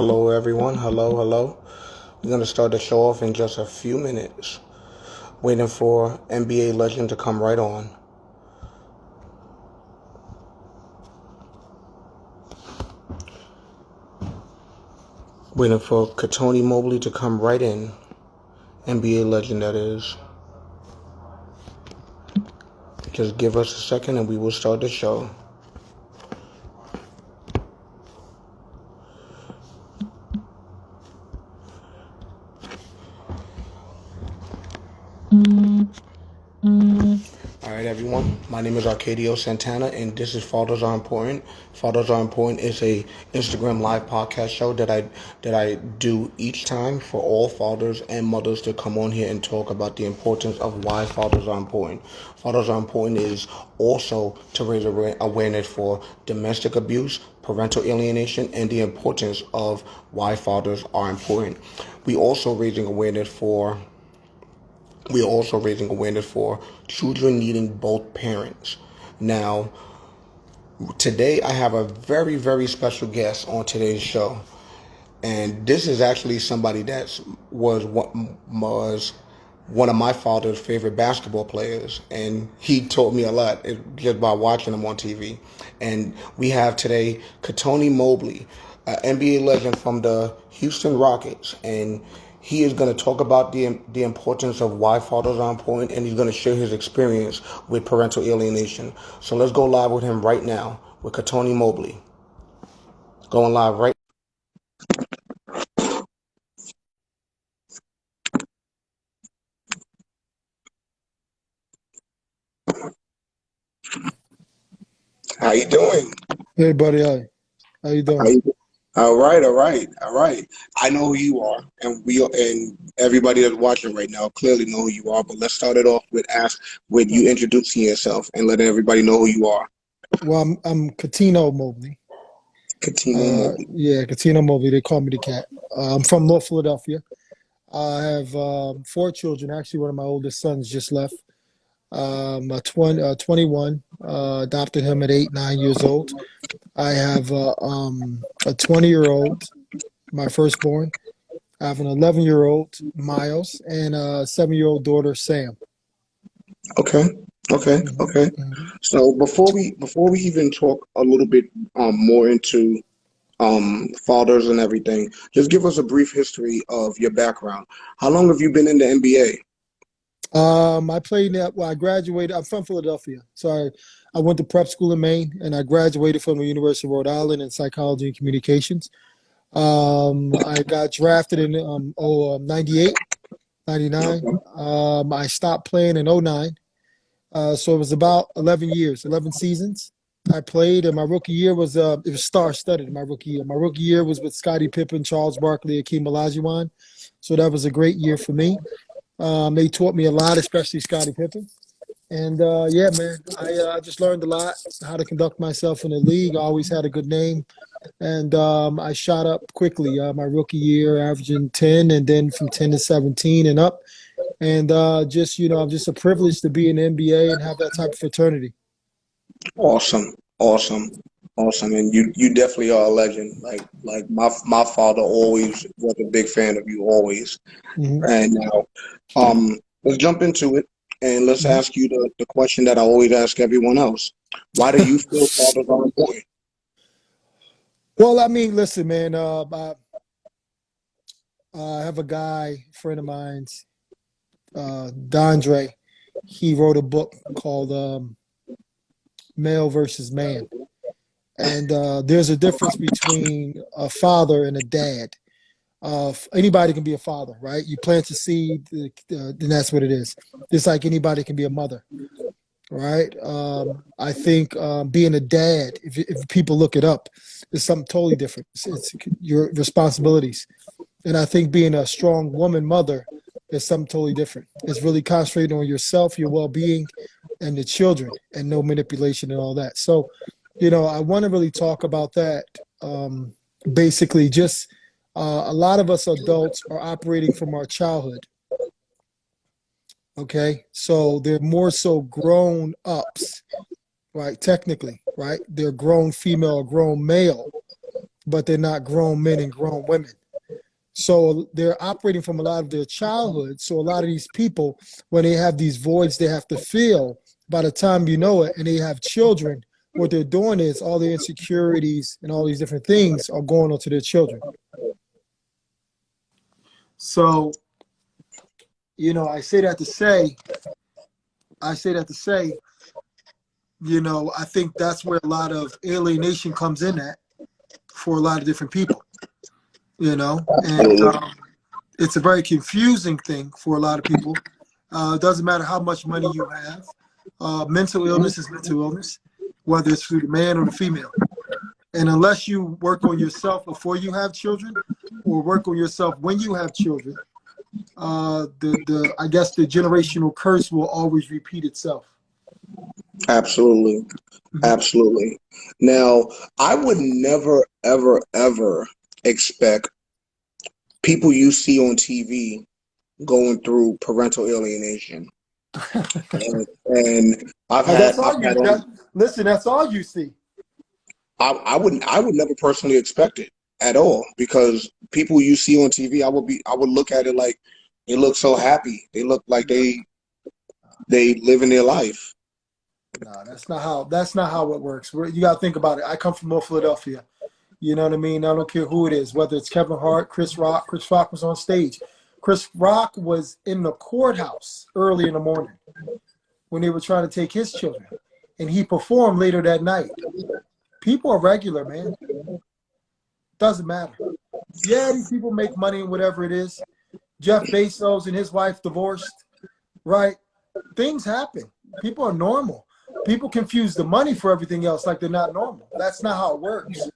Hello, everyone. Hello, hello. We're going to start the show off in just a few minutes. Waiting for NBA legend to come right on. Waiting for Cuttino Mobley to come right in. NBA legend, that is. Just give us a second and we will start the show. All right, everyone. My name is Arcadio Santana, and this is Fathers Are Important. Fathers Are Important is a Instagram live podcast show that I do each time for all fathers and mothers to come on here and talk about the importance of why fathers are important. Fathers Are Important is also to raise awareness for domestic abuse, parental alienation, and the importance of why fathers are important. We are also raising awareness for children needing both parents. Now, today I have a very, very special guest on today's show. And this is actually somebody that was one of my father's favorite basketball players. And he taught me a lot just by watching him on TV. And we have today Cuttino Mobley, an NBA legend from the Houston Rockets. And he is going to talk about the importance of why fathers are important, and he's going to share his experience with parental alienation. So let's go live with him right now with Cuttino Mobley. Going live right. How you doing? Hey, buddy. Hi. How you How doing? you All right, all right, all right. I know who you are, and everybody that's watching right now clearly know who you are. But let's start it off with Uh, you introducing yourself and letting everybody know who you are. Well, I'm Cuttino Mobley. Cuttino Mobley. Yeah, Cuttino Mobley. They call me the cat. I'm from North Philadelphia. I have four children. Actually, one of my oldest sons just left. 21. Adopted him at 8, 9 years old. I have a 20-year-old, my firstborn. I have an 11-year-old, Miles, and a 7-year-old daughter, Sam. Okay, okay, hmm okay. hmm So before we even talk a little bit more into fathers and everything, just give us a brief history of your background. How long have you been in the NBA? I played that. Well, I graduated. I'm from Philadelphia, so I went to prep school in Maine, and I graduated from the University of Rhode Island in psychology and communications. I got drafted in 98, 99. Okay. I stopped playing in '09. So it was about 11 years, 11 seasons I played, and my rookie year was it was star-studded. My rookie year, was with Scottie Pippen, Charles Barkley, Akeem Olajuwon. So that was a great year for me. They taught me a lot, especially Scottie Pippen. And yeah, man, I just learned a lot how to conduct myself in the league. I always had a good name, and I shot up quickly. My rookie year, averaging 10, and then from 10 to 17 and up. And just I'm just a privilege to be in the NBA and have that type of fraternity. Awesome, awesome, awesome, and you definitely are a legend. Like my father always was a big fan of you, always. hmm And now, let's jump into it, and let's hmm ask you the question that I always ask everyone else. Why do you feel fathers are important? Well, I mean, listen, man. I have a guy, friend of mine, Dondre. He wrote a book called Male versus Man. And there's a difference between a father and a dad. Anybody can be a father, right? You plant a seed, then that's what it is. Just like anybody can be a mother, right? I think being a dad, if people look it up, is something totally different. It's your responsibilities. And I think being a strong woman mother is something totally different. It's really concentrating on yourself, your well being, and the children, and no manipulation and all that. So, I want to really talk about that. Basically, just a lot of us adults are operating from our childhood. Okay. So they're more so grown ups, right? Technically, right? They're grown female or grown male, but they're not grown men and grown women. So they're operating from a lot of their childhood. So a lot of these people, when they have these voids they have to fill, by the time you know it, and they have children, what they're doing is all their insecurities and all these different things are going onto their children. So, you know, I say that to say, you know, I think that's where a lot of alienation comes in at for a lot of different people, you know, and it's a very confusing thing for a lot of people. It doesn't matter how much money you have. Mental illness is mental illness, whether it's through the man or the female. And unless you work on yourself before you have children, or work on yourself when you have children, I guess the generational curse will always repeat itself. Absolutely. Absolutely. Now, I would never, ever, ever expect people you see on TV going through parental alienation. and That's all you see. I would never personally expect it at all, because people you see on TV, I would look at it like they look so happy. They look like they living their life. No, that's not how it works. You got to think about it. I come from North Philadelphia. You know what I mean? I don't care who it is, whether it's Kevin Hart, Chris Rock. Chris Rock was on stage. Chris Rock was in the courthouse early in the morning when they were trying to take his children, and he performed later that night. People are regular, man. Doesn't matter. Yeah, these people make money and whatever it is. Jeff Bezos and his wife divorced, right? Things happen. People are normal. People confuse the money for everything else like they're not normal. That's not how it works,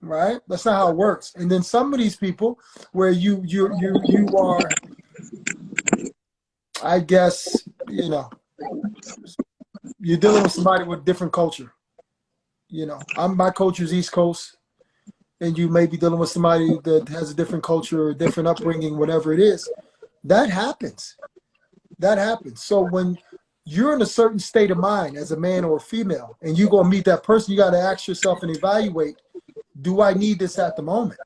right? That's not how it works. And then some of these people, where you are, I guess, you know, you're dealing with somebody with different culture. You know, my culture is East Coast, and you may be dealing with somebody that has a different culture or different upbringing, whatever it is. That happens. That happens. So when you're in a certain state of mind as a man or a female, and you go meet that person, you got to ask yourself and evaluate, do I need this at the moment?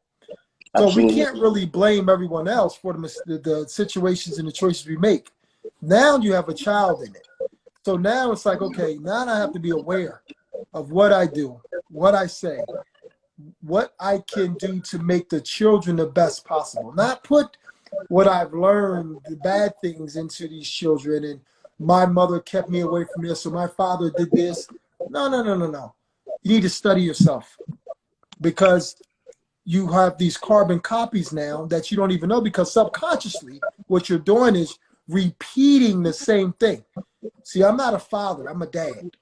So we can't really blame everyone else for the situations and the choices we make. Now you have a child in it. So now it's like, okay, now I have to be aware of what I do, what I say, what I can do to make the children the best possible. Not put what I've learned, the bad things, into these children, and my mother kept me away from this, so my father did this. No. You need to study yourself, because you have these carbon copies now that you don't even know, because subconsciously what you're doing is repeating the same thing. See, I'm not a father, I'm a dad,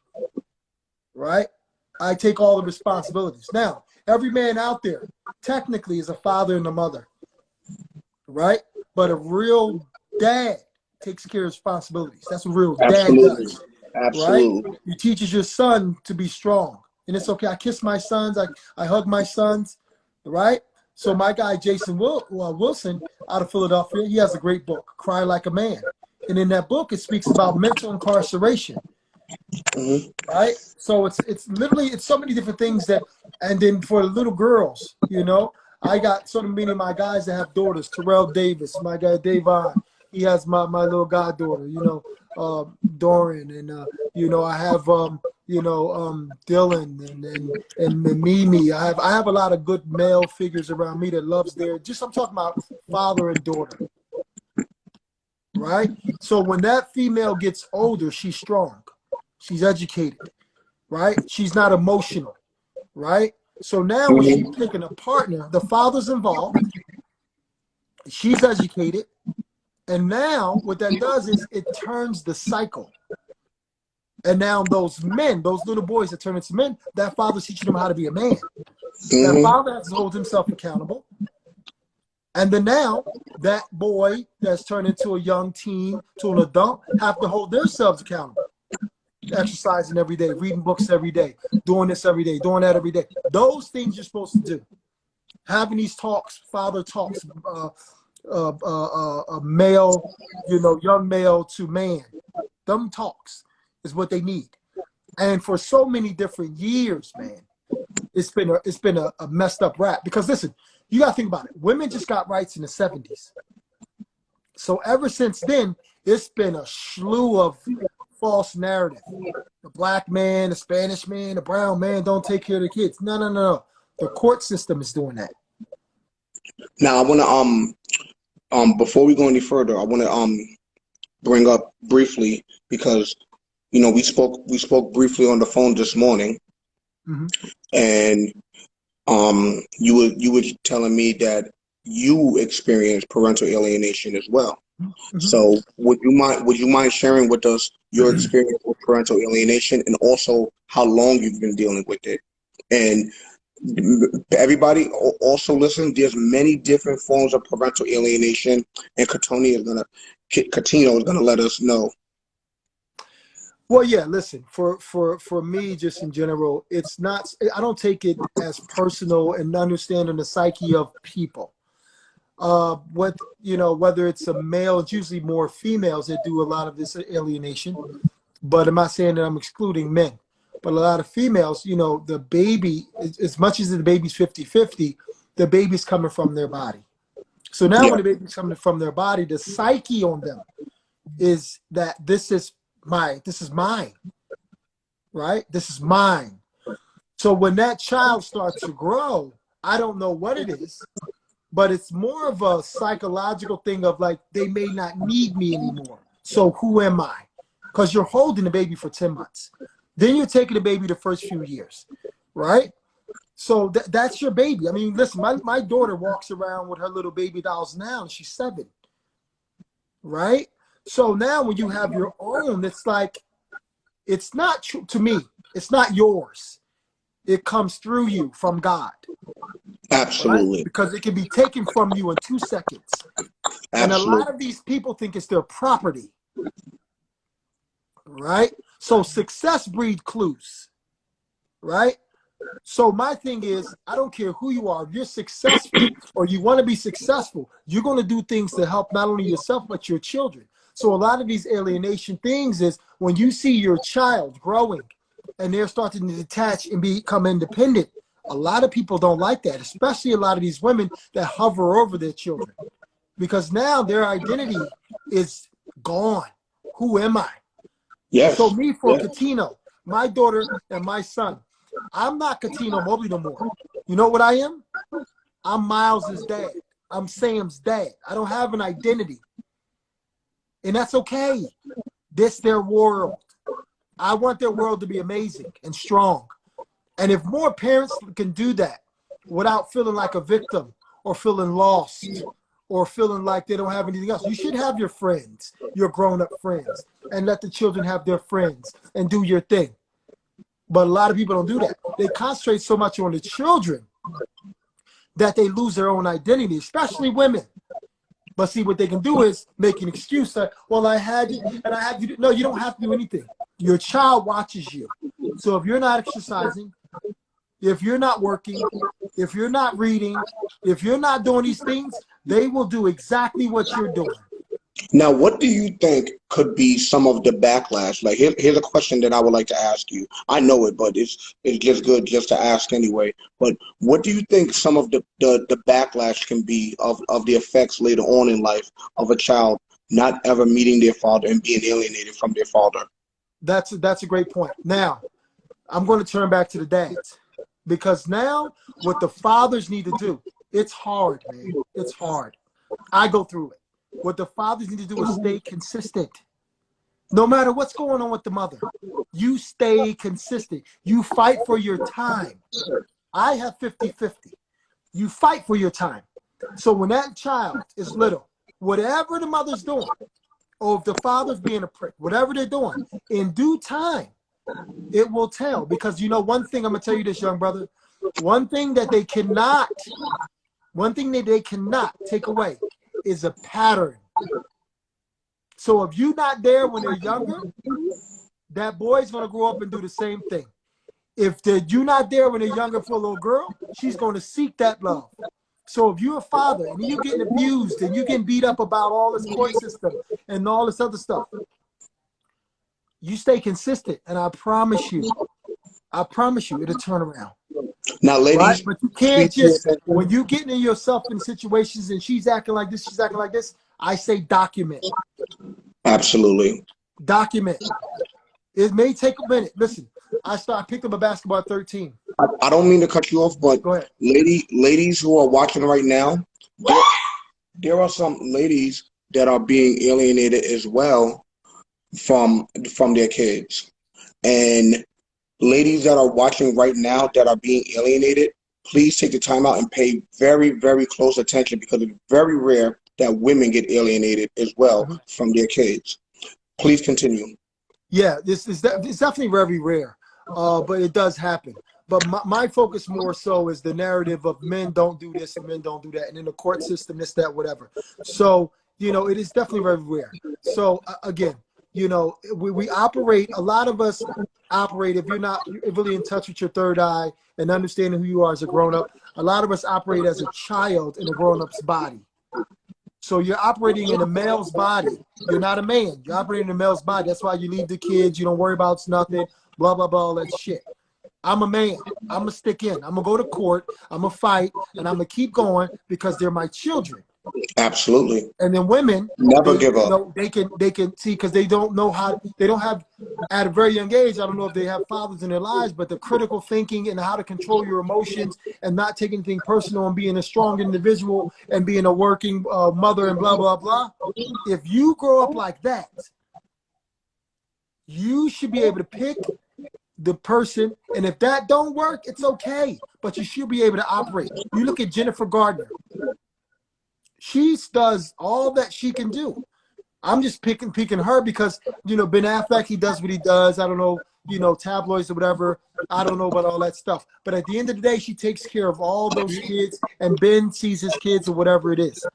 right? I take all the responsibilities. Now, every man out there technically is a father and a mother, right? But a real dad takes care of responsibilities. That's what a real dad does. Absolutely. Right? He teaches your son to be strong. And it's okay. I kiss my sons. I hug my sons, right? So my guy, Jason Wilson, out of Philadelphia, he has a great book, Cry Like a Man. And in that book, it speaks about mental incarceration. Right? So it's literally, it's so many different things that, and then for the little girls, you know, I got so many of my guys that have daughters. Terrell Davis, my guy Davon, he has my little goddaughter, you know, Doran, and you know, I have you know, Dylan and Mimi. I have a lot of good male figures around me that loves I'm talking about father and daughter. Right? So when that female gets older, she's strong. She's educated, right? She's not emotional, right? So now when she's picking a partner, the father's involved, she's educated, and now what that does is it turns the cycle. And now those men, those little boys that turn into men, that father's teaching them how to be a man. That father has to hold himself accountable. And then now that boy that's turned into a young teen to an adult have to hold themselves accountable. Exercising every day, reading books every day, doing this every day, doing that every day. Those things you're supposed to do. Having these talks, father talks, a male, you know, young male to man. Them talks is what they need. And for so many different years, man, it's been a messed up rap. Because listen, you got to think about it. Women just got rights in the 70s. So ever since then, it's been a slew of false narrative. The black man, the Spanish man, the brown man don't take care of the kids. No, no, no, no. The court system is doing that. Now I want to before we go any further, I want to bring up briefly, because we spoke briefly on the phone this morning, Mm-hmm. and you were telling me that you experienced parental alienation as well. Mm-hmm. So would you mind sharing with us your experience with parental alienation, and also how long you've been dealing with it? And everybody also listen, there's many different forms of parental alienation, and Cuttino is gonna let us know. Well, yeah, listen, for me, just in general, it's not, I don't take it as personal and understanding the psyche of people. Whether it's a male, it's usually more females that do a lot of this alienation, but I'm not saying that I'm excluding men. But a lot of females, the baby, as much as the baby's 50-50, the baby's coming from their body. So now when the baby's coming from their body, the psyche on them is that this is mine, right? This is mine. So when that child starts to grow, I don't know what it is, but it's more of a psychological thing of like, they may not need me anymore. So who am I? Because you're holding the baby for 10 months. Then you're taking the baby the first few years, right? So that's your baby. I mean, listen, my daughter walks around with her little baby dolls now, and she's 7, right? So now when you have your own, it's like, it's not true to me. It's not yours. It comes through you from God. Absolutely. Right? Because it can be taken from you in 2 seconds. Absolutely. And a lot of these people think it's their property. Right? So success breeds clues. Right? So my thing is, I don't care who you are. If you're successful or you want to be successful, you're going to do things to help not only yourself, but your children. So a lot of these alienation things is when you see your child growing and they're starting to detach and become independent, a lot of people don't like that, especially a lot of these women that hover over their children, because now their identity is gone. Who am I? Yes. So me, for Cuttino, my daughter and my son, I'm not Cuttino Mobley no more. You know what I am? I'm Miles's dad. I'm Sam's dad. I don't have an identity. And that's okay. This their world. I want their world to be amazing and strong. And if more parents can do that without feeling like a victim or feeling lost or feeling like they don't have anything else, you should have your friends, your grown-up friends, and let the children have their friends and do your thing. But a lot of people don't do that. They concentrate so much on the children that they lose their own identity, especially women. But see, what they can do is make an excuse that, well, I had you, and I had you. No, you don't have to do anything. Your child watches you. So if you're not exercising, if you're not working, if you're not reading, if you're not doing these things, they will do exactly what you're doing. Now, what do you think could be some of the backlash? Like, here's a question that I would like to ask you. I know it, but it's just good just to ask anyway. But what do you think some of the backlash can be of the effects later on in life of a child not ever meeting their father and being alienated from their father? That's a great point. Now, I'm going to turn back to the dads, because now what the fathers need to do, it's hard, man. It's hard. I go through it. What the fathers need to do is stay consistent. No matter what's going on with the mother, you stay consistent. You fight for your time. I have 50-50. You fight for your time. So when that child is little, whatever the mother's doing, or if the father's being a prick, whatever they're doing, in due time, it will tell. Because you know one thing, I'm going to tell you this, young brother, one thing that they cannot take away is a pattern. So if you're not there when they're younger, that boy's going to grow up and do the same thing. If you're not there when they're younger for a little girl, she's going to seek that love. So if you're a father and you're getting abused and you're getting beat up about all this court system and all this other stuff, you stay consistent, and I promise you, it'll turn around. Now, right? ladies, But you please can't pay just, when attention. you getting in yourself in situations and she's acting like this, she's acting like this, I say document. Absolutely. Document. It may take a minute. Listen, I picked up a basketball at 13. I don't mean to cut you off, but Go ahead. ladies who are watching right now, there are some ladies that are being alienated as well from their kids. And ladies that are watching right now that are being alienated, please take the time out and pay very, very close attention, because it's very rare that women get alienated as well from their kids. Please continue. Yeah, it's definitely very rare, but it does happen. But my focus more so is the narrative of men don't do this and men don't do that, and in the court system, this, that, whatever. So, it is definitely very rare. So again, we operate. A lot of us operate. If you're not really in touch with your third eye and understanding who you are as a grown up, a lot of us operate as a child in a grown up's body. So you're operating in a male's body. You're not a man. You're operating in a male's body. That's why you leave the kids. You don't worry about nothing. Blah, blah, blah, all that shit. I'm a man. I'm going to stick in. I'm going to go to court. I'm going to fight. And I'm going to keep going because they're my children. Absolutely. And then women, Never give up. they can see, because they don't know how, they don't have, at a very young age, I don't know if they have fathers in their lives, but the critical thinking and how to control your emotions and not take anything personal and being a strong individual and being a working mother and blah, blah, blah. If you grow up like that, you should be able to pick the person, and if that don't work, it's okay, but you should be able to operate. You look at Jennifer Gardner. She does all that she can do. I'm just picking her because, Ben Affleck, he does what he does. I don't know, tabloids or whatever. I don't know about all that stuff. But at the end of the day, she takes care of all those kids, and Ben sees his kids or whatever it is.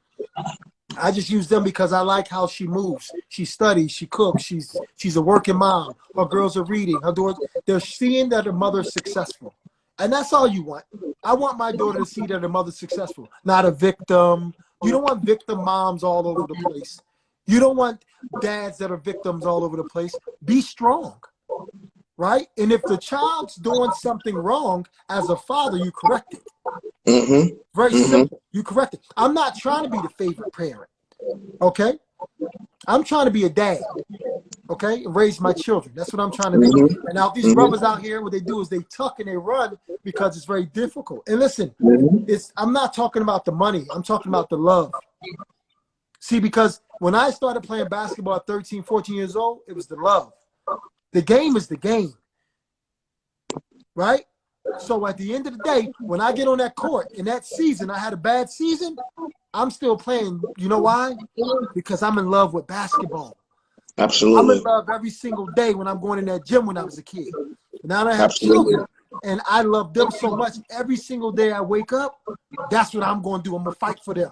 I just use them because I like how she moves. She studies, she cooks, she's a working mom. Her girls are reading. Her daughters, they're seeing that her mother's successful. And that's all you want. I want my daughter to see that her mother's successful, not a victim. You don't want victim moms all over the place. You don't want dads that are victims all over the place. Be strong, right? And if the child's doing something wrong, as a father, you correct it. Very simple. You correct it. I'm not trying to be the favorite parent, okay? I'm trying to be a dad, okay, and raise my children. That's what I'm trying to do. And now these brothers out here, what they do is they tuck and they run because it's very difficult. And listen, I'm not talking about the money. I'm talking about the love. See, because when I started playing basketball at 13, 14 years old, it was the love. The game is the game, right? So at the end of the day, when I get on that court in that season, I had a bad season, I'm still playing. You know why? Because I'm in love with basketball. Absolutely. I'm in love every single day when I'm going in that gym when I was a kid. Now I have Absolutely. children, and I love them so much. Every single day I wake up, that's what I'm going to do. I'm going to fight for them.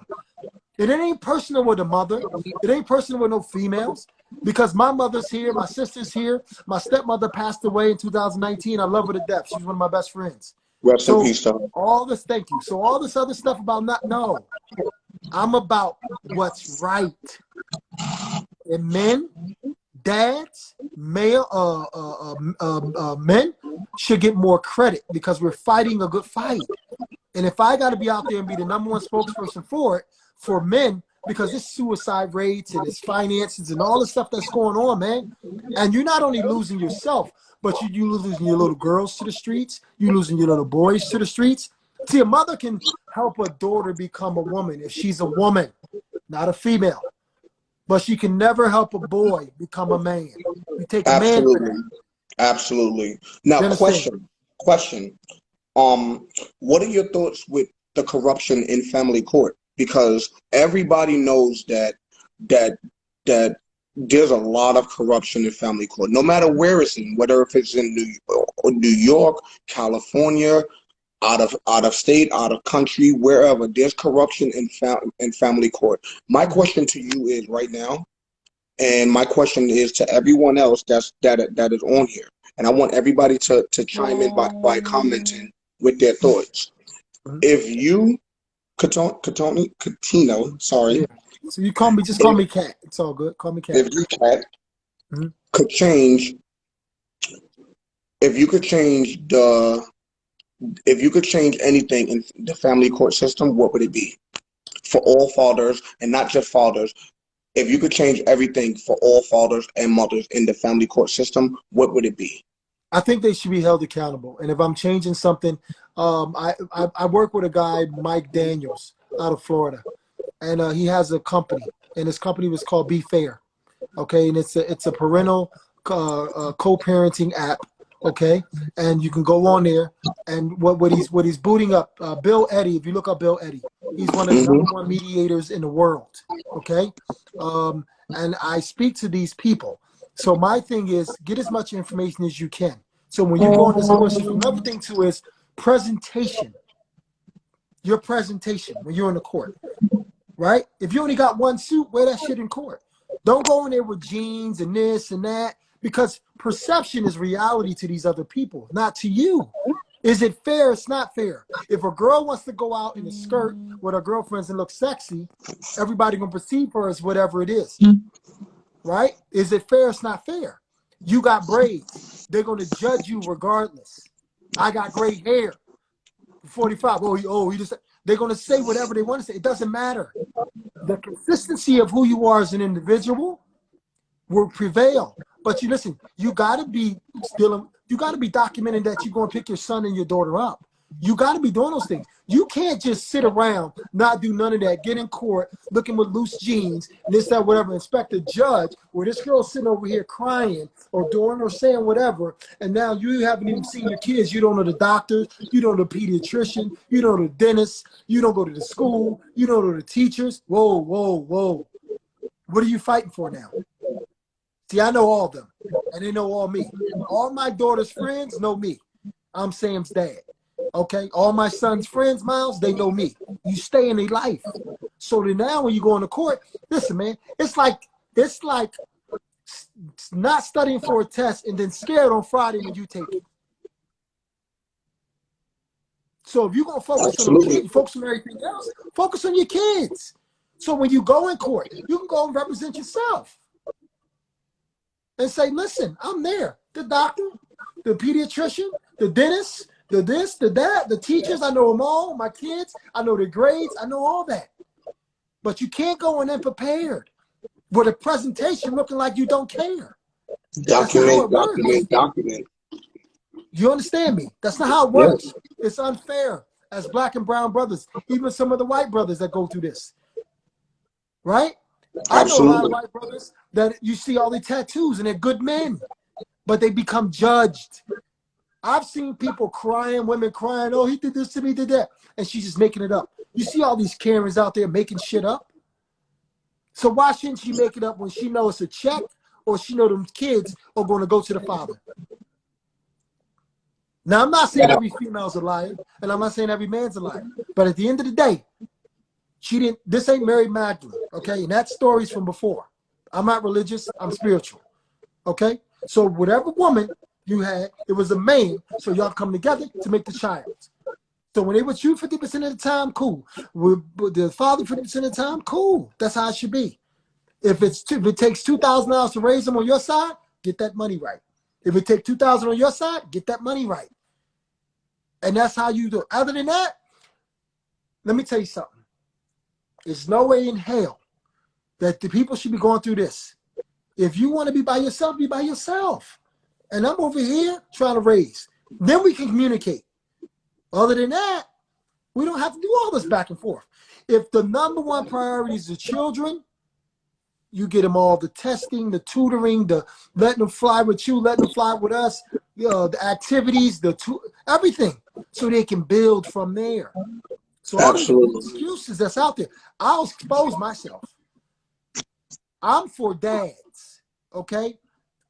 It ain't personal with a mother. It ain't personal with no females. Because my mother's here, my sister's here. My stepmother passed away in 2019. I love her to death. She's one of my best friends. Rest in peace, Tom. All this, thank you. So all this other stuff about no. I'm about what's right. And men, dads, male, men should get more credit because we're fighting a good fight. And if I got to be out there and be the #1 spokesperson for it, for men, because it's suicide rates and it's finances and all the stuff that's going on, man. And you're not only losing yourself, but you losing your little girls to the streets. You losing your little boys to the streets. See, a mother can help a daughter become a woman if she's a woman, not a female. But she can never help a boy become a man. You take a man for that. Absolutely. Now, question. What are your thoughts with the corruption in family court? Because everybody knows that there's a lot of corruption in family court, no matter where it's in, whether if it's in New York, California, out of state, out of country, wherever, there's corruption in family court. My question to you is right now, and my question is to everyone else that is on here, and I want everybody to chime in by commenting with their thoughts. If you Cuttino, sorry. Yeah. So you call me, just call me Cat. It's all good. Call me Cat. If you could change, if you could change If you could change anything in the family court system, what would it be? For all fathers, and not just fathers. If you could change everything for all fathers and mothers in the family court system, what would it be? I think they should be held accountable. And if I'm changing something, I work with a guy, Mike Daniels, out of Florida, and he has a company, and his company was called Be Fair. Okay, and it's a parental co-parenting app. Okay, and you can go on there, and what he's booting up, Bill Eddy. If you look up Bill Eddy, he's one of the number one mediators in the world. Okay, and I speak to these people. So my thing is get as much information as you can. So when you go on this course, another thing too is presentation. Your presentation when you're in the court, right? If you only got one suit, wear that shit in court. Don't go in there with jeans and this and that, because perception is reality to these other people, not to you. Is it fair? It's not fair. If a girl wants to go out in a skirt with her girlfriends and look sexy, everybody gonna perceive her as whatever it is. Right? Is it fair? It's not fair. You got braids. They're going to judge you regardless. I got gray hair. 45. Oh, you just. They're going to say whatever they want to say. It doesn't matter. The consistency of who you are as an individual will prevail. But you listen. You got to be You got to be documenting that you're going to pick your son and your daughter up. You got to be doing those things. You can't just sit around, not do none of that, get in court, looking with loose jeans, and this, that, whatever, inspect the judge, where this girl's sitting over here crying or doing or saying whatever, and now you haven't even seen your kids. You don't know the doctors, you don't know the pediatrician, you don't know the dentist, you don't go to the school, you don't know the teachers. Whoa, whoa, whoa. What are you fighting for now? See, I know all of them, and they know all me. All my daughter's friends know me. I'm Sam's dad. Okay, all my son's friends, Miles, they know me. You stay in their life. So then now when you go into court, listen, man, it's like not studying for a test and then scared on Friday when you take it. So if you're going to focus on the kids, you focus on everything else, focus on your kids. So when you go in court, you can go and represent yourself and say, listen, I'm there. The doctor, the pediatrician, the dentist, the this, the that, the teachers, I know them all. My kids, I know their grades, I know all that. But you can't go in prepared with a presentation looking like you don't care. Document. You understand me? That's not how it works. Yes. It's unfair as black and brown brothers, even some of the white brothers that go through this. Right? Absolutely. I know a lot of white brothers that you see all the tattoos and they're good men, but they become judged. I've seen people crying, women crying, oh, he did this to me, did that. And she's just making it up. You see all these Karens out there making shit up? So why shouldn't she make it up when she knows it's a check or she knows them kids are going to go to the father? Now, I'm not saying every female's a liar, and I'm not saying every man's a liar. But at the end of the day, this ain't Mary Magdalene, okay? And that story's from before. I'm not religious, I'm spiritual, okay? So whatever woman you had, it was a man, so y'all come together to make the child. So when they with you 50% of the time, cool. With the father 50% of the time, cool. That's how it should be. If it takes $2,000 to raise them on your side, get that money right. If it takes $2,000 on your side, get that money right. And that's how you do it. Other than that, let me tell you something. There's no way in hell that the people should be going through this. If you want to be by yourself, be by yourself. And I'm over here trying to raise. Then we can communicate. Other than that, we don't have to do all this back and forth. If the number one priority is the children, you get them all the testing, the tutoring, the letting them fly with you, letting them fly with us, the activities, everything, so they can build from there. So all these excuses that's out there, I'll expose myself. I'm for dads, okay?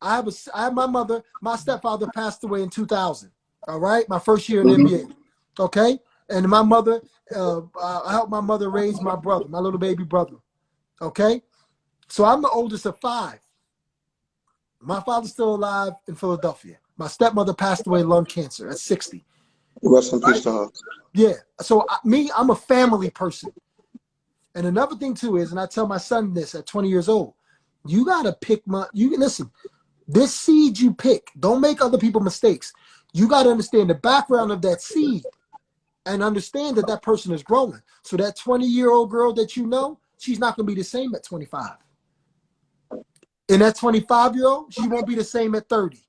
I have my mother, my stepfather passed away in 2000, all right? My first year in the NBA, okay? And my mother, I helped my mother raise my brother, my little baby brother, okay? So I'm the oldest of 5. My father's still alive in Philadelphia. My stepmother passed away of lung cancer at 60. Rest in peace to her. Yeah, so I'm a family person. And another thing too is, and I tell my son this at 20 years old, you gotta pick listen, this seed you pick, don't make other people mistakes. You got to understand the background of that seed and understand that that person is growing. So that 20-year-old girl that you know, she's not going to be the same at 25. And that 25-year-old, she won't be the same at 30.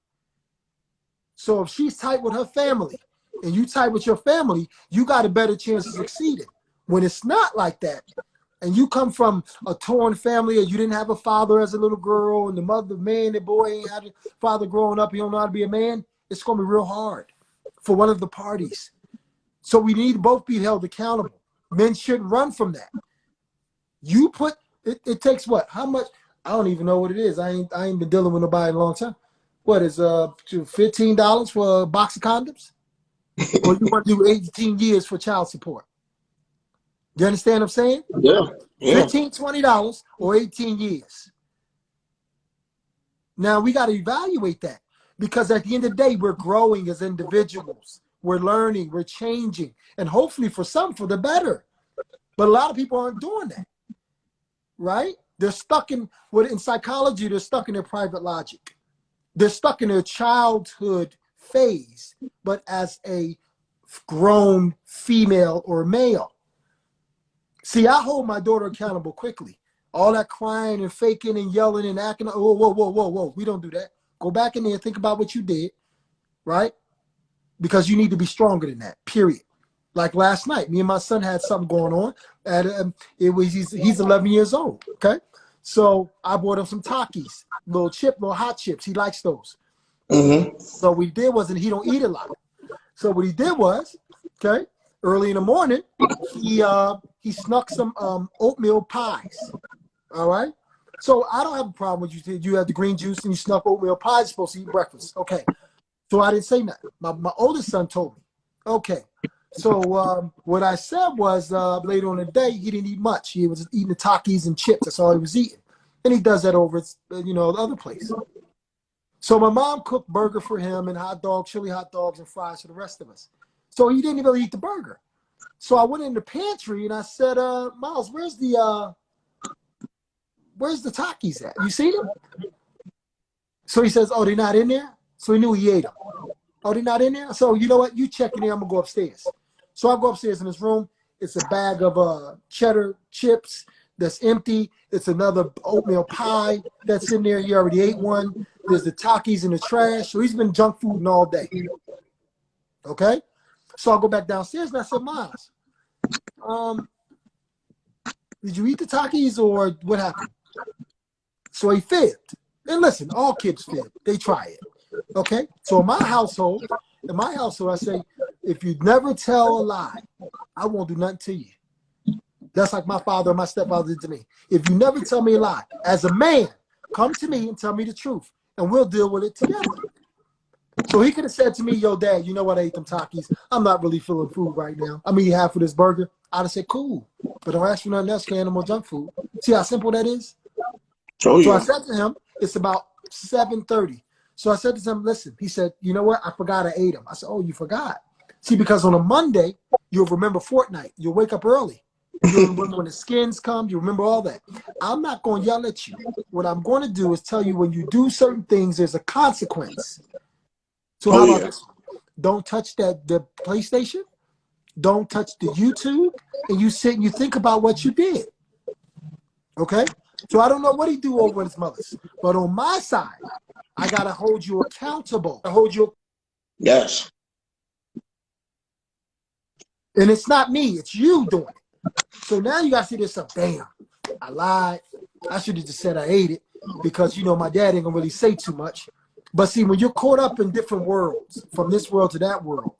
So if she's tight with her family and you tight with your family, you got a better chance of succeeding. When it's not like that, and you come from a torn family, or you didn't have a father as a little girl, and the mother, man, the boy ain't had a father growing up, he don't know how to be a man, it's going to be real hard for one of the parties. So we need to both be held accountable. Men shouldn't run from that. You put it takes what? How much? I don't even know what it is. I ain't been dealing with nobody in a long time. What is $15 for a box of condoms? Or you want to do 18 years for child support? You understand what I'm saying? Yeah. Yeah. $15, $20 or 18 years. Now we got to evaluate that, because at the end of the day, we're growing as individuals. We're learning, we're changing, and hopefully for some, for the better. But a lot of people aren't doing that, right? They're stuck in psychology, they're stuck in their private logic. They're stuck in their childhood phase, but as a grown female or male. See, I hold my daughter accountable quickly. All that crying and faking and yelling and acting, whoa, whoa, whoa, whoa, whoa. We don't do that. Go back in there and think about what you did, right? Because you need to be stronger than that, period. Like last night, me and my son had something going on. And he's 11 years old, okay? So I bought him some Takis, little hot chips. He likes those. Mm-hmm. So what he did was, and he don't eat a lot. So what he did was, okay, early in the morning, he snuck some oatmeal pies. All right. So I don't have a problem with you have the green juice and you snuck oatmeal pies. You're supposed to eat breakfast. Okay. So I didn't say nothing. My oldest son told me. Okay. So what I said was later on in the day, he didn't eat much. He was eating the Takis and chips. That's all he was eating. And he does that over at, the other place. So my mom cooked burger for him and hot dogs, chili hot dogs and fries for the rest of us. So he didn't even eat the burger. So I went in the pantry and I said, Miles, where's the Takis at? You see them? So he says, oh, they're not in there? So he knew he ate them. Oh, they're not in there? So you know what? You check in there. I'm going to go upstairs. So I go upstairs in his room. It's a bag of cheddar chips that's empty. It's another oatmeal pie that's in there. He already ate one. There's the Takis in the trash. So he's been junk fooding all day. Okay? So I go back downstairs and I said, Miles, did you eat the Takis or what happened? So he fibbed. And listen, all kids fib. They try it. Okay? So in my household, I say, if you never tell a lie, I won't do nothing to you. That's like my father and my stepfather did to me. If you never tell me a lie, as a man, come to me and tell me the truth, and we'll deal with it together. So he could have said to me, yo, Dad, you know what? I ate them Takis. I'm not really feeling food right now. I'm eating half of this burger. I'd have said, cool. But don't ask for nothing else, no more junk food. See how simple that is? Oh, yeah. So I said to him, it's about 7:30. So I said to him, listen, he said, you know what? I forgot I ate them. I said, oh, you forgot. See, because on a Monday, you'll remember Fortnite. You'll wake up early. You'll remember when the skins come. You remember all that. I'm not going to yell at you. What I'm going to do is tell you when you do certain things, there's a consequence. So how about this? Don't touch the PlayStation. Don't touch the YouTube. And you sit and you think about what you did. Okay? So I don't know what he do over at his mother's. But on my side, I got to hold you accountable. Yes. And it's not me. It's you doing it. So now you got to see this stuff. Damn, I lied. I should have just said I ate it because, my dad ain't going to really say too much. But see, when you're caught up in different worlds, from this world to that world,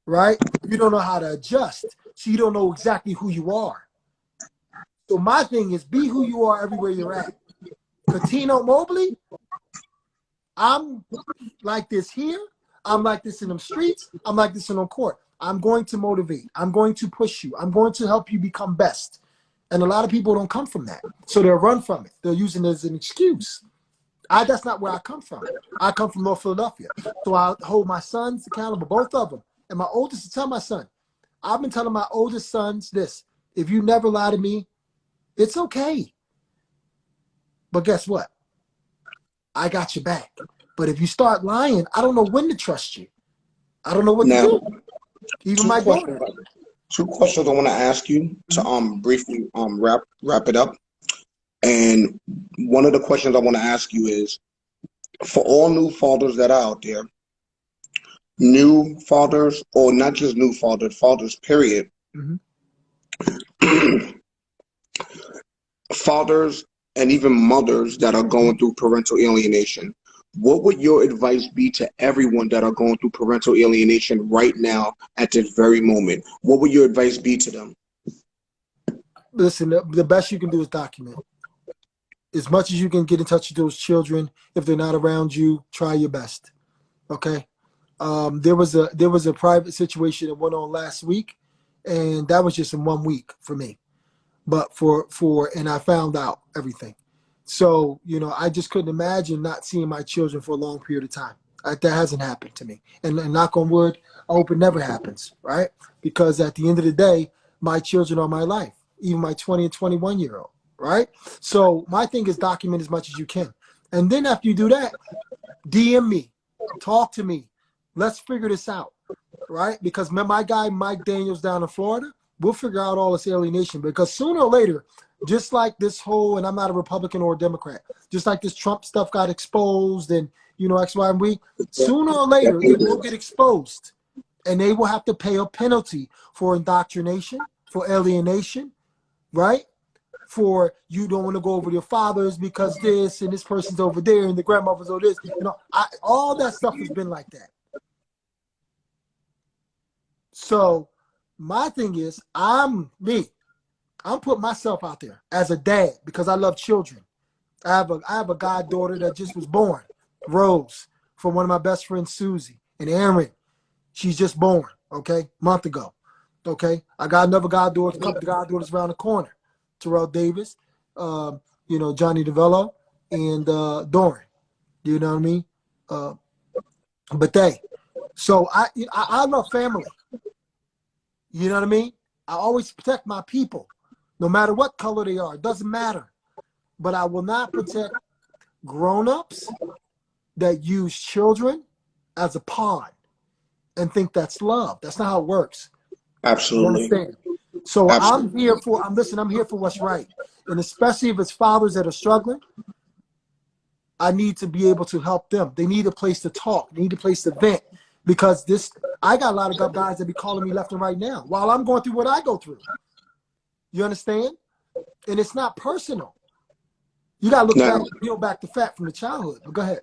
right? You don't know how to adjust. So you don't know exactly who you are. So my thing is be who you are everywhere you're at. Cuttino Mobley, I'm like this here. I'm like this in them streets. I'm like this in the court. I'm going to motivate. I'm going to push you. I'm going to help you become best. And a lot of people don't come from that. So they'll run from it. They'll use it as an excuse. That's not where I come from. I come from North Philadelphia. So I hold my sons accountable, both of them. And my oldest, to tell my son, I've been telling my oldest sons this: if you never lie to me, it's okay. But guess what? I got your back. But if you start lying, I don't know when to trust you. I don't know what to Now, do. Even my daughter. two questions I want to ask you to briefly wrap it up. And one of the questions I want to ask you is, for all new fathers that are out there, new fathers, or not just new fathers, fathers, period, fathers and even mothers that are going through parental alienation, what would your advice be to everyone that are going through parental alienation right now at this very moment? What would your advice be to them? Listen, the best you can do is document. As much as you can get in touch with those children, if they're not around you, try your best. Okay. There was a private situation that went on last week, and that was just in 1 week for me. But and I found out everything. So, I just couldn't imagine not seeing my children for a long period of time. That hasn't happened to me. And knock on wood, I hope it never happens, right? Because at the end of the day, my children are my life, even my 20 and 21-year-old, right? So my thing is document as much as you can. And then after you do that, DM me, talk to me. Let's figure this out, right? Because my guy, Mike Daniels down in Florida, we'll figure out all this alienation, because sooner or later, just like this whole, and I'm not a Republican or a Democrat, just like this Trump stuff got exposed and, X, Y, and Z, sooner or later, it will get exposed, and they will have to pay a penalty for indoctrination, for alienation, right? For you don't want to go over to your fathers because this and this person's over there and the grandmother's over this. All that stuff has been like that. So my thing is, I'm putting myself out there as a dad because I love children. I have a goddaughter that just was born, Rose, from one of my best friends, Susie, and Aaron. She's just born, okay, month ago. Okay. I got another goddaughter, a couple of goddaughters around the corner. Terrell Davis, Johnny DeVello, and Doran. You know what I mean? But so I love family. You know what I mean? I always protect my people, no matter what color they are. It doesn't matter. But I will not protect grown-ups that use children as a pawn and think that's love. That's not how it works. Absolutely. You understand? So Absolutely. I'm here for what's right. And especially if it's fathers that are struggling, I need to be able to help them. They need a place to talk. They need a place to vent. Because I got a lot of guys that be calling me left and right now while I'm going through what I go through. You understand? And it's not personal. You got to look back, peel back the fat from the childhood. But go ahead.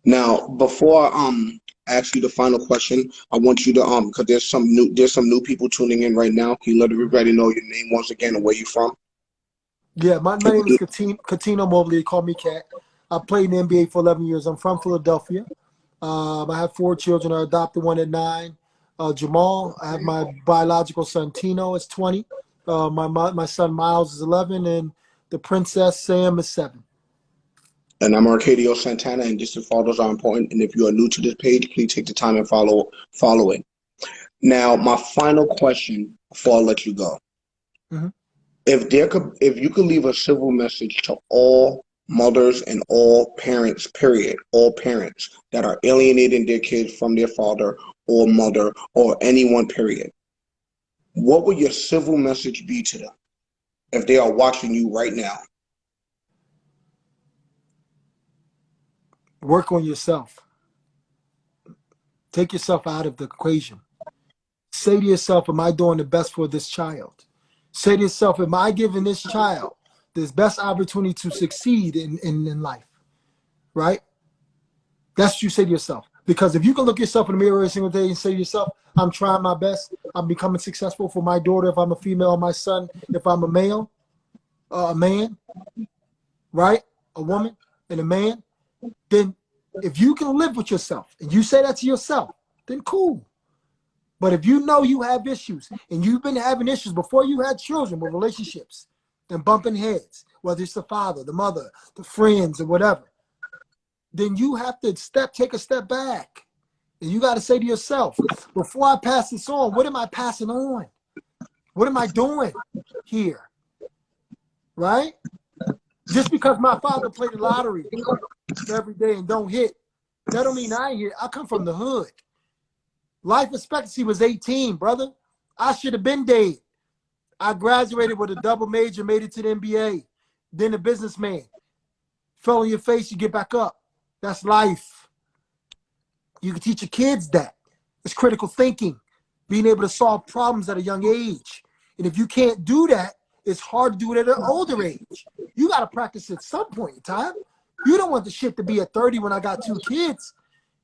Now, before I ask you the final question, I want you to because there's some new people tuning in right now. Can you let everybody know your name once again and where you from? Yeah, my name is Cuttino Mobley. They call me Cat. I played in the NBA for 11 years. I'm from Philadelphia. I have 4 children. I adopted one at 9. Jamal. I have my biological son Tino is 20. My son Miles is 11, and the princess Sam is 7. And I'm Arcadio Santana, and distant fathers are important. And if you are new to this page, please take the time and follow it. Now, my final question before I let you go: if you could leave a civil message to all mothers and all parents, period, all parents that are alienating their kids from their father or mother or anyone, period, what would your civil message be to them if they are watching you right now? Work on yourself. Take yourself out of the equation. Say to yourself, am I doing the best for this child? Say to yourself, am I giving this child this best opportunity to succeed in life? Right? That's what you say to yourself. Because if you can look yourself in the mirror every single day and say to yourself, I'm trying my best, I'm becoming successful for my daughter if I'm a female, or my son if I'm a male, a man, right? A woman and a man, then if you can live with yourself and you say that to yourself, then cool. But if you know you have issues and you've been having issues before you had children with relationships and bumping heads, whether it's the father, the mother, the friends, or whatever, then you have to take a step back. And you got to say to yourself, before I pass this on, what am I passing on? What am I doing here? Right? Just because my father played the lottery every day and don't hit, That don't mean I ain't here. I come from the hood. Life expectancy was 18, brother. I should have been dead. I graduated with a double major, made it to the NBA. Then a businessman. Fell on your face, you get back up. That's life. You can teach your kids that. It's critical thinking, being able to solve problems at a young age. And if you can't do that, it's hard to do it at an older age. You got to practice at some point in time. You don't want the shit to be at 30 when I got 2 kids.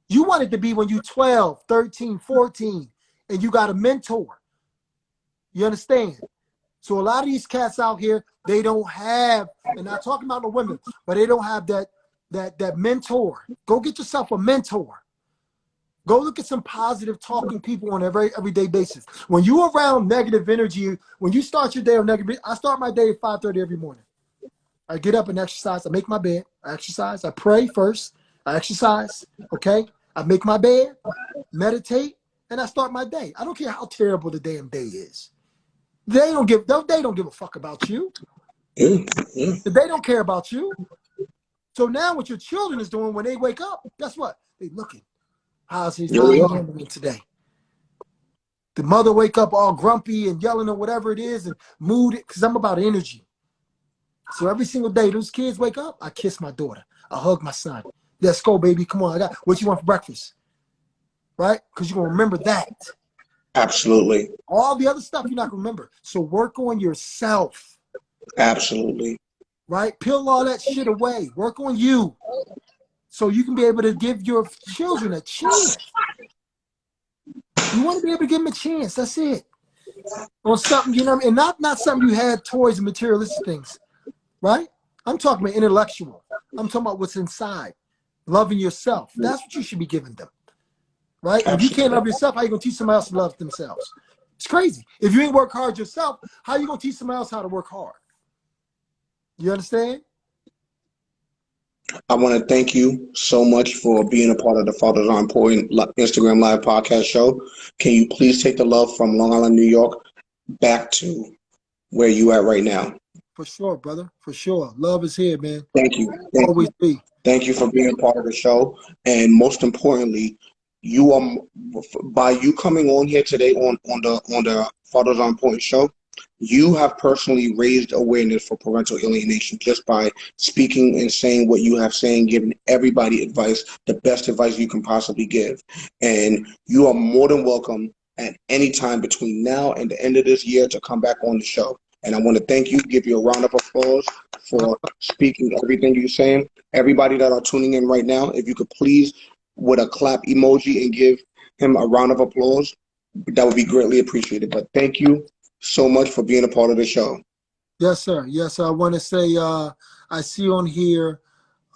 You want it to be when you're 12, 13, 14, and you got a mentor. You understand? So a lot of these cats out here, they don't have, and I'm talking about the women, but they don't have that mentor. Go get yourself a mentor. Go look at some positive talking people on a very everyday basis. When you're around negative energy, when you start your day on negative, I start my day at 5:30 every morning. I get up and exercise. I make my bed. I exercise. I pray first. I exercise. Okay? I make my bed, meditate, and I start my day. I don't care how terrible the damn day is. They don't give a fuck about you. They don't care about you. So now what your children is doing when they wake up, guess what? They looking. How's he handling today? The mother wake up all grumpy and yelling or whatever it is and mood, because I'm about energy. So every single day, those kids wake up, I kiss my daughter. I hug my son. Let's go, baby. Come on. What you want for breakfast? Right? Because you're going to remember that. Absolutely. All the other stuff you're not going to remember. So work on yourself. Absolutely. Right? Peel all that shit away. Work on you. So you can be able to give your children a chance. You want to be able to give them a chance. That's it. Or something, you know what I mean? And not something you had, toys and materialistic things. Right? I'm talking about intellectual. I'm talking about what's inside. Loving yourself. That's what you should be giving them. Right? If you can't love yourself, how are you going to teach somebody else to love themselves? It's crazy. If you ain't work hard yourself, how are you going to teach somebody else how to work hard? You understand? I want to thank you so much for being a part of the Fathers Are Important Instagram Live podcast show. Can you please take the love from Long Island, New York, back to where you at right now? For sure, brother. For sure. Love is here, man. Thank you. Always be. Thank you for being a part of the show. And most importantly, you are, by you coming on here today on the Fathers Are Important show, you have personally raised awareness for parental alienation just by speaking and saying what you have saying, giving everybody advice, the best advice you can possibly give. And you are more than welcome at any time between now and the end of this year to come back on the show. And I want to thank you, give you a round of applause for speaking everything you're saying. Everybody that are tuning in right now, if you could please, with a clap emoji, and give him a round of applause, that would be greatly appreciated. But thank you so much for being a part of the show. Yes, sir. Yes, sir. I want to say I see on here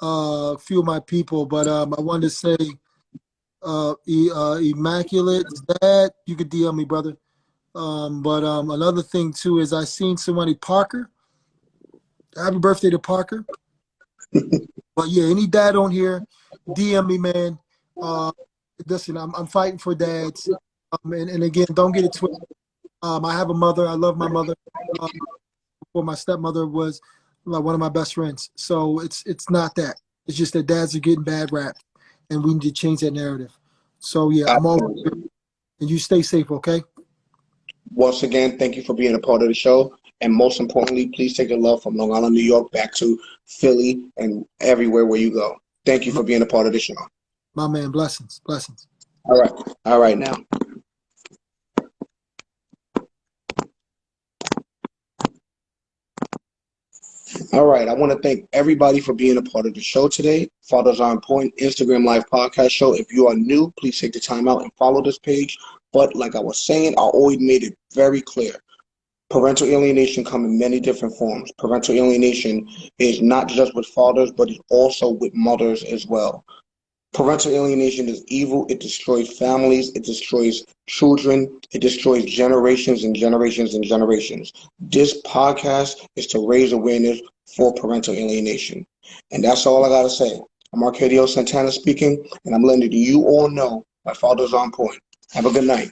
a few of my people, but I wanted to say Immaculate Dad, you could DM me, brother. But another thing too is I seen somebody, Parker. Happy birthday to Parker. But yeah, any dad on here, DM me, man. Listen, I'm fighting for dads. And again, don't get it twisted. I have a mother. I love my mother. Before my stepmother was like one of my best friends. So it's not that. It's just that dads are getting bad rap, and we need to change that narrative. So yeah, I'm all here. And you stay safe, okay? Once again, thank you for being a part of the show. And most importantly, please take the love from Long Island, New York, back to Philly and everywhere where you go. Thank you for being a part of the show. My man, blessings, blessings. All right now. All right, I want to thank everybody for being a part of the show today. Fathers Are Important Instagram Live podcast show. If you are new, please take the time out and follow this page. But like I was saying, I always made it very clear. Parental alienation comes in many different forms. Parental alienation is not just with fathers, but it's also with mothers as well. Parental alienation is evil. It destroys families. It destroys children. It destroys generations and generations and generations. This podcast is to raise awareness for parental alienation. And that's all I got to say. I'm Arcadio Santana speaking, and I'm letting you all know my fathers are on point. Have a good night.